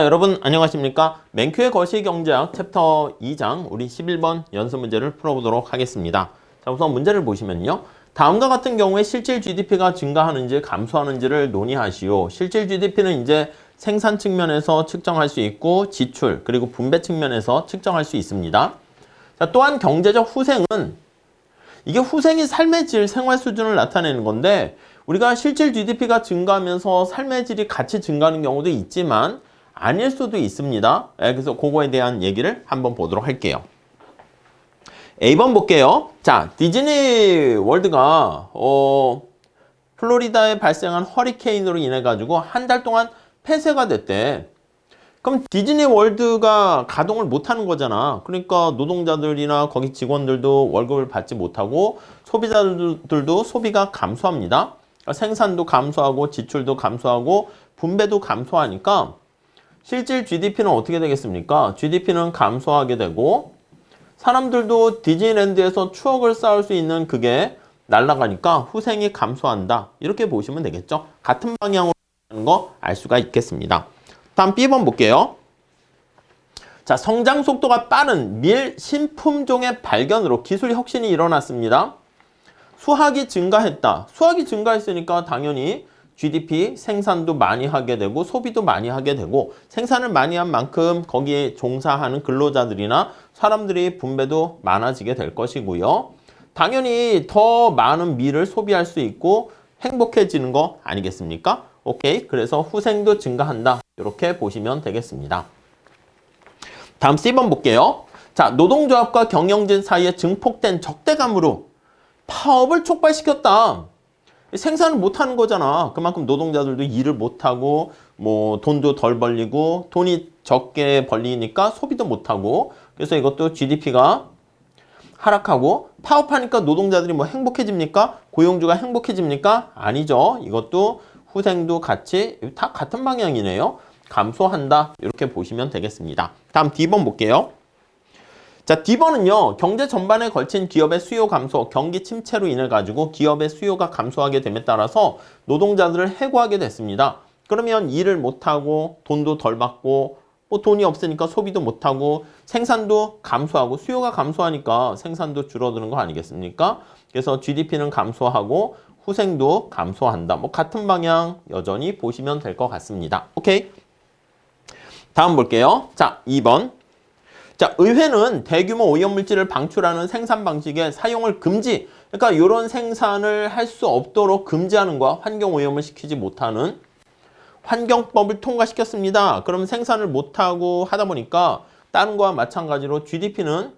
여러분 안녕하십니까? 맨큐의 거시경제학 챕터 2장 우리 11번 연습 문제를 풀어보도록 하겠습니다. 자, 우선 문제를 보시면요. 다음과 같은 경우에 실질 GDP가 증가하는지 감소하는지를 논의하시오. 실질 GDP는 이제 생산 측면에서 측정할 수 있고 지출 그리고 분배 측면에서 측정할 수 있습니다. 자, 또한 경제적 후생은 이게 후생이 삶의 질, 생활 수준을 나타내는 건데 우리가 실질 GDP가 증가하면서 삶의 질이 같이 증가하는 경우도 있지만 아닐 수도 있습니다. 그래서 그거에 대한 얘기를 한번 보도록 할게요. A번 볼게요. 자, 디즈니 월드가 플로리다에 발생한 허리케인으로 인해 가지고 한 달 동안 폐쇄가 됐대. 그럼 디즈니 월드가 가동을 못하는 거잖아. 그러니까 노동자들이나 거기 직원들도 월급을 받지 못하고 소비자들도 소비가 감소합니다. 생산도 감소하고 지출도 감소하고 분배도 감소하니까 실질 GDP는 어떻게 되겠습니까? GDP는 감소하게 되고 사람들도 디즈니랜드에서 추억을 쌓을 수 있는 그게 날아가니까 후생이 감소한다. 이렇게 보시면 되겠죠? 같은 방향으로 가는 거 알 수가 있겠습니다. 다음 B번 볼게요. 자, 성장 속도가 빠른 밀 신품종의 발견으로 기술 혁신이 일어났습니다. 수확이 증가했다. 수확이 증가했으니까 당연히 GDP 생산도 많이 하게 되고 소비도 많이 하게 되고 생산을 많이 한 만큼 거기에 종사하는 근로자들이나 사람들이 분배도 많아지게 될 것이고요. 당연히 더 많은 밀을 소비할 수 있고 행복해지는 거 아니겠습니까? 오케이. 그래서 후생도 증가한다. 이렇게 보시면 되겠습니다. 다음 C번 볼게요. 자, 노동조합과 경영진 사이에 증폭된 적대감으로 파업을 촉발시켰다. 생산을 못하는 거잖아. 그만큼 노동자들도 일을 못하고 뭐 돈도 덜 벌리고 돈이 적게 벌리니까 소비도 못하고 그래서 이것도 GDP가 하락하고 파업하니까 노동자들이 뭐 행복해집니까? 고용주가 행복해집니까? 아니죠. 이것도 후생도 같이 다 같은 방향이네요. 감소한다. 이렇게 보시면 되겠습니다. 다음 D번 볼게요. 자, D번은요. 경제 전반에 걸친 기업의 수요 감소, 경기 침체로 인해 가지고 기업의 수요가 감소하게 됨에 따라서 노동자들을 해고하게 됐습니다. 그러면 일을 못하고 돈도 덜 받고 뭐 돈이 없으니까 소비도 못하고 생산도 감소하고 수요가 감소하니까 생산도 줄어드는 거 아니겠습니까? 그래서 GDP는 감소하고 후생도 감소한다. 뭐 같은 방향 여전히 보시면 될 것 같습니다. 오케이. 다음 볼게요. 자, 2번. 자, 의회는 대규모 오염물질을 방출하는 생산 방식의 사용을 금지. 그러니까 이런 생산을 할 수 없도록 금지하는 거야. 환경 오염을 시키지 못하는 환경법을 통과시켰습니다. 그럼 생산을 못하고 하다 보니까 다른 거와 마찬가지로 GDP는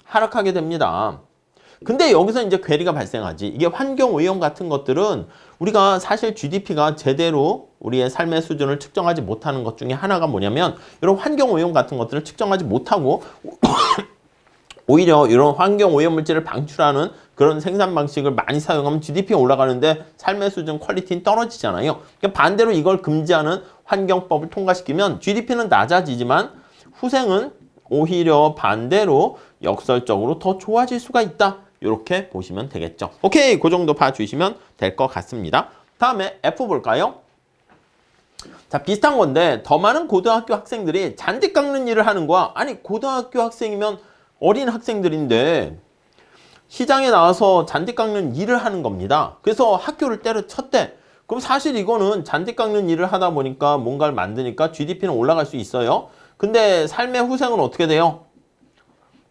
하락하게 됩니다. 근데 여기서 이제 괴리가 발생하지. 이게 환경 오염 같은 것들은 우리가 사실 GDP가 제대로 우리의 삶의 수준을 측정하지 못하는 것 중에 하나가 뭐냐면 이런 환경 오염 같은 것들을 측정하지 못하고 오히려 이런 환경 오염 물질을 방출하는 그런 생산 방식을 많이 사용하면 GDP가 올라가는데 삶의 수준 퀄리티는 떨어지잖아요. 그러니까 반대로 이걸 금지하는 환경법을 통과시키면 GDP는 낮아지지만 후생은 오히려 반대로 역설적으로 더 좋아질 수가 있다. 이렇게 보시면 되겠죠. 오케이, 그 정도 봐주시면 될 것 같습니다. 다음에 F 볼까요? 자, 비슷한 건데 더 많은 고등학교 학생들이 잔디 깎는 일을 하는 거야. 아니, 고등학교 학생이면 어린 학생들인데 시장에 나와서 잔디 깎는 일을 하는 겁니다. 그래서 학교를 때려쳤대. 그럼 사실 이거는 잔디 깎는 일을 하다 보니까 뭔가를 만드니까 GDP는 올라갈 수 있어요. 근데 삶의 후생은 어떻게 돼요?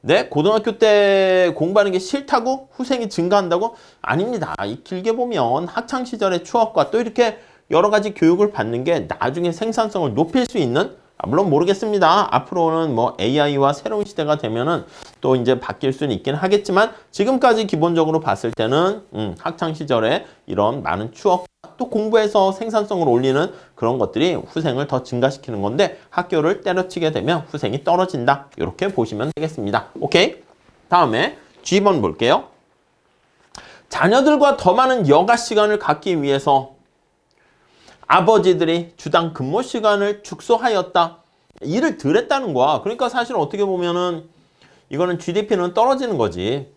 네? 고등학교 때 공부하는 게 싫다고 후생이 증가한다고? 아닙니다. 길게 보면 학창시절의 추억과 또 이렇게 여러 가지 교육을 받는 게 나중에 생산성을 높일 수 있는, 물론 모르겠습니다. 앞으로는 뭐 AI와 새로운 시대가 되면은 또 이제 바뀔 수는 있긴 하겠지만 지금까지 기본적으로 봤을 때는 학창시절에 이런 많은 추억 또 공부해서 생산성을 올리는 그런 것들이 후생을 더 증가시키는 건데 학교를 때려치게 되면 후생이 떨어진다. 이렇게 보시면 되겠습니다. 오케이? 다음에 G번 볼게요. 자녀들과 더 많은 여가 시간을 갖기 위해서 아버지들이 주당 근무 시간을 축소하였다. 일을 덜 했다는 거야. 그러니까 사실 어떻게 보면은 이거는 GDP는 떨어지는 거지.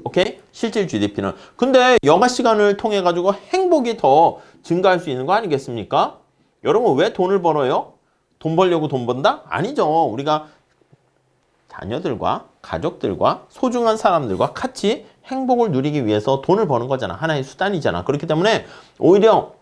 오케이? 실질 GDP는. 근데 여가 시간을 통해 가지고 행복이 더 증가할 수 있는 거 아니겠습니까? 여러분 왜 돈을 벌어요? 돈 벌려고 돈 번다? 아니죠. 우리가 자녀들과 가족들과 소중한 사람들과 같이 행복을 누리기 위해서 돈을 버는 거잖아. 하나의 수단이잖아. 그렇기 때문에 오히려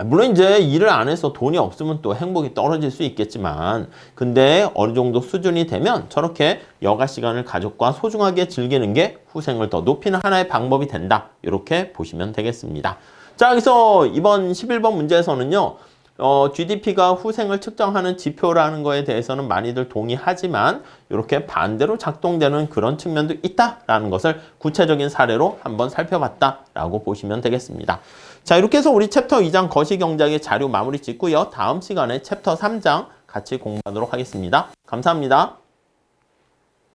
물론 이제 일을 안 해서 돈이 없으면 또 행복이 떨어질 수 있겠지만 근데 어느 정도 수준이 되면 저렇게 여가 시간을 가족과 소중하게 즐기는 게 후생을 더 높이는 하나의 방법이 된다. 이렇게 보시면 되겠습니다. 자, 여기서 이번 11번 문제에서는요. GDP가 후생을 측정하는 지표라는 거에 대해서는 많이들 동의하지만 이렇게 반대로 작동되는 그런 측면도 있다라는 것을 구체적인 사례로 한번 살펴봤다라고 보시면 되겠습니다. 자, 이렇게 해서 우리 챕터 2장 거시경제학의 자료 마무리 짓고요. 다음 시간에 챕터 3장 같이 공부하도록 하겠습니다. 감사합니다.